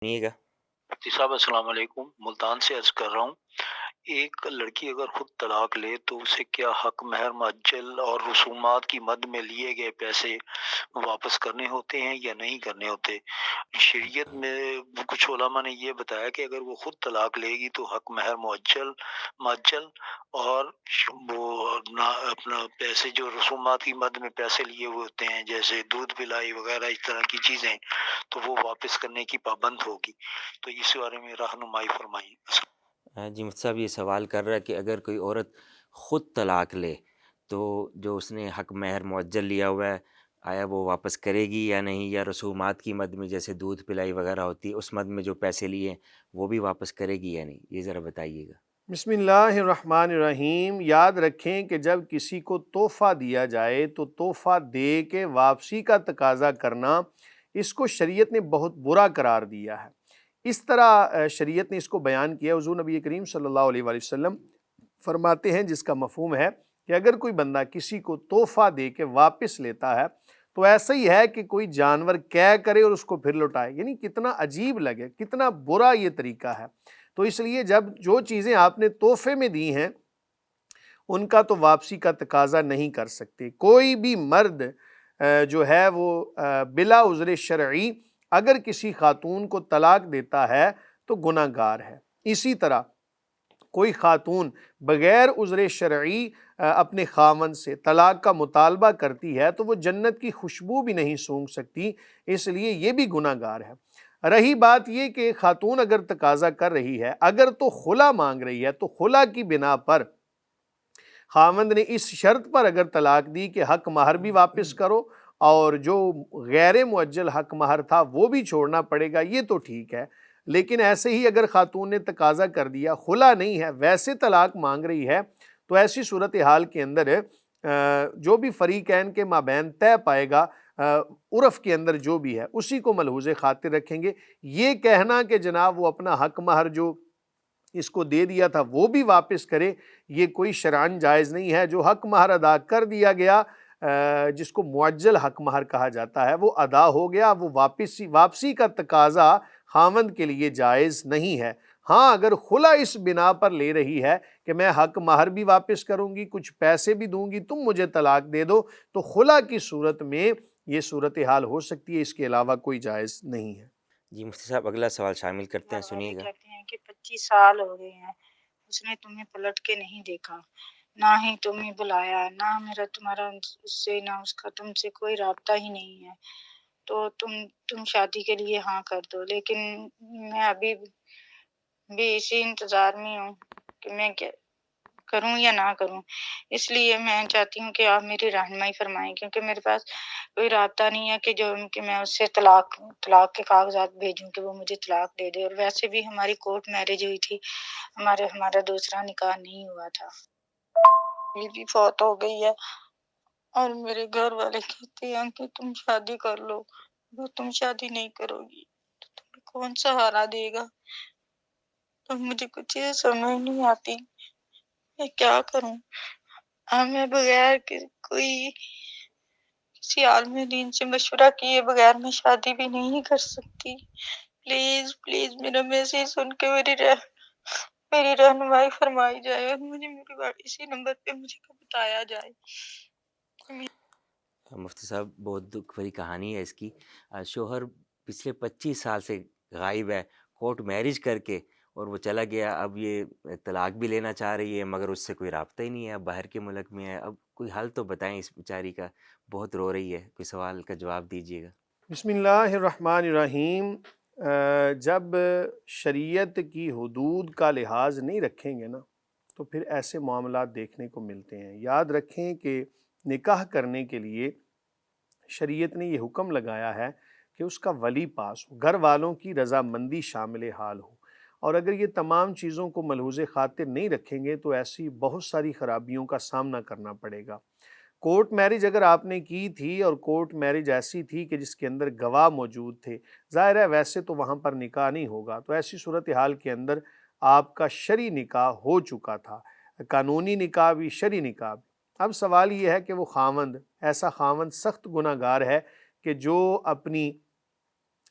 سنیے گا۔ مفتی صاحب السلام علیکم، ملتان سے عرض کر رہا ہوں، ایک لڑکی اگر خود طلاق لے تو اسے کیا حق مہر معجل اور رسومات کی مد میں لیے گئے پیسے واپس کرنے ہوتے ہیں یا نہیں کرنے ہوتے؟ شریعت میں کچھ علماء نے یہ بتایا کہ اگر وہ خود طلاق لے گی تو حق مہر معجل اور وہ اپنا پیسے جو رسومات کی مد میں پیسے لیے ہوئے ہوتے ہیں جیسے دودھ پلائی وغیرہ اس طرح کی چیزیں تو وہ واپس کرنے کی پابند ہوگی، تو اس بارے میں رہنمائی فرمائیے۔ جی مفتی صاحب یہ سوال کر رہا ہے کہ اگر کوئی عورت خود طلاق لے تو جو اس نے حق مہر معجل لیا ہوا ہے آیا وہ واپس کرے گی یا نہیں، یا رسومات کی مد میں جیسے دودھ پلائی وغیرہ ہوتی ہے اس مد میں جو پیسے لیے وہ بھی واپس کرے گی یا نہیں، یہ ذرا بتائیے گا۔ بسم اللہ الرحمن الرحیم۔ یاد رکھیں کہ جب کسی کو تحفہ دیا جائے تو تحفہ دے کے واپسی کا تقاضا کرنا اس کو شریعت نے بہت برا قرار دیا ہے۔ اس طرح شریعت نے اس کو بیان کیا۔ حضور نبی کریم صلی اللہ علیہ وآلہ وسلم فرماتے ہیں، جس کا مفہوم ہے کہ اگر کوئی بندہ کسی کو تحفہ دے کے واپس لیتا ہے تو ایسا ہی ہے کہ کوئی جانور قے کرے اور اس کو پھر لوٹائے، یعنی کتنا عجیب لگے، کتنا برا یہ طریقہ ہے۔ تو اس لیے جب جو چیزیں آپ نے تحفے میں دی ہیں ان کا تو واپسی کا تقاضا نہیں کر سکتے۔ کوئی بھی مرد جو ہے وہ بلا عذر شرعی اگر کسی خاتون کو طلاق دیتا ہے تو گناہ گار ہے۔ اسی طرح کوئی خاتون بغیر عذر شرعی اپنے خاوند سے طلاق کا مطالبہ کرتی ہے تو وہ جنت کی خوشبو بھی نہیں سونگھ سکتی، اس لیے یہ بھی گناہ گار ہے۔ رہی بات یہ کہ خاتون اگر تقاضا کر رہی ہے، اگر تو خلا مانگ رہی ہے تو خلا کی بنا پر خاوند نے اس شرط پر اگر طلاق دی کہ حق مہر بھی واپس کرو اور جو غیر معجل حق مہر تھا وہ بھی چھوڑنا پڑے گا، یہ تو ٹھیک ہے۔ لیکن ایسے ہی اگر خاتون نے تقاضا کر دیا، خلا نہیں ہے، ویسے طلاق مانگ رہی ہے، تو ایسی صورتحال کے اندر جو بھی فریقین کے مابین طے پائے گا عرف کے اندر جو بھی ہے اسی کو ملحوظ خاطر رکھیں گے۔ یہ کہنا کہ جناب وہ اپنا حق مہر جو اس کو دے دیا تھا وہ بھی واپس کرے، یہ کوئی شرعاً جائز نہیں ہے۔ جو حق مہر ادا کر دیا گیا جس کو معجل حق مہر کہا جاتا ہے وہ ادا ہو گیا، وہ واپسی کا تقاضا خاوند کے لیے جائز نہیں ہے۔ ہاں اگر خلا اس بنا پر لے رہی ہے کہ میں حق مہر بھی واپس کروں گی، کچھ پیسے بھی دوں گی، تم مجھے طلاق دے دو، تو خلا کی صورت میں یہ صورتحال ہو سکتی ہے، اس کے علاوہ کوئی جائز نہیں ہے۔ جی مفتی صاحب اگلا سوال شامل کرتے ہیں، گھر والے سنیے گا۔ کہتے ہیں کہ 25 سال ہو گئے ہیں، اس نے تمہیں پلٹ کے نہیں دیکھا، نہ ہی تمہیں بلایا، نہ میرا تمہارا اس سے نہ اس کا تم سے کوئی رابطہ ہی نہیں ہے، تو تم شادی کے لیے ہاں کر دو۔ لیکن میں ابھی بھی اسی انتظار میں ہوں کہ میں کیا کروں یا نہ کروں، اس لیے میں چاہتی ہوں کہ آپ میری رہنمائی فرمائیں، کیونکہ میرے پاس کوئی رابطہ نہیں ہے کہ میں اس سے طلاق کے کاغذات بھیجوں کہ وہ مجھے طلاق دے دے، اور ویسے بھی ہماری کورٹ میرج ہوئی تھی، ہمارا دوسرا نکاح نہیں ہوا تھا، یہ بھی فوت ہو گئی ہے، اور میرے گھر والے کہتے ہیں کہ تم شادی کر لو، اگر تم شادی نہیں کرو گی تو تمہیں کون سہارا دے گا؟ تو مجھے کچھ یہ سمجھ نہیں آتی میں کیا کروں۔ میں بغیر کوئی کسی عالم دین سے مشورہ کیے بغیر میں شادی بھی نہیں کر سکتی۔ پلیز پلیز میرا میسج سن کے میری رہنمائی فرمائی جائے، اور مجھے میری بات اسی نمبر پہ مجھے بتایا جائے۔ مفتی صاحب بہت دکھ بھری کہانی ہے اس کی۔ شوہر پچھلے 25 سال سے غائب ہے، کورٹ میرج کر کے، اور وہ چلا گیا، اب یہ طلاق بھی لینا چاہ رہی ہے مگر اس سے کوئی رابطہ ہی نہیں ہے، اب باہر کے ملک میں ہے۔ اب کوئی حل تو بتائیں اس بیچاری کا، بہت رو رہی ہے، کوئی سوال کا جواب دیجیے گا۔ بسم اللہ الرحمن الرحیم۔ جب شریعت کی حدود کا لحاظ نہیں رکھیں گے نا تو پھر ایسے معاملات دیکھنے کو ملتے ہیں۔ یاد رکھیں کہ نکاح کرنے کے لیے شریعت نے یہ حکم لگایا ہے کہ اس کا ولی پاس ہو، گھر والوں کی رضامندی شامل حال ہو، اور اگر یہ تمام چیزوں کو ملحوظ خاطر نہیں رکھیں گے تو ایسی بہت ساری خرابیوں کا سامنا کرنا پڑے گا۔ کورٹ میرج اگر آپ نے کی تھی اور کورٹ میرج ایسی تھی کہ جس کے اندر گواہ موجود تھے، ظاہر ہے ویسے تو وہاں پر نکاح نہیں ہوگا، تو ایسی صورتحال کے اندر آپ کا شرعی نکاح ہو چکا تھا، قانونی نکاح بھی شرعی نکاح بھی۔ اب سوال یہ ہے کہ وہ خاوند، ایسا خاوند سخت گناہ گار ہے کہ جو اپنی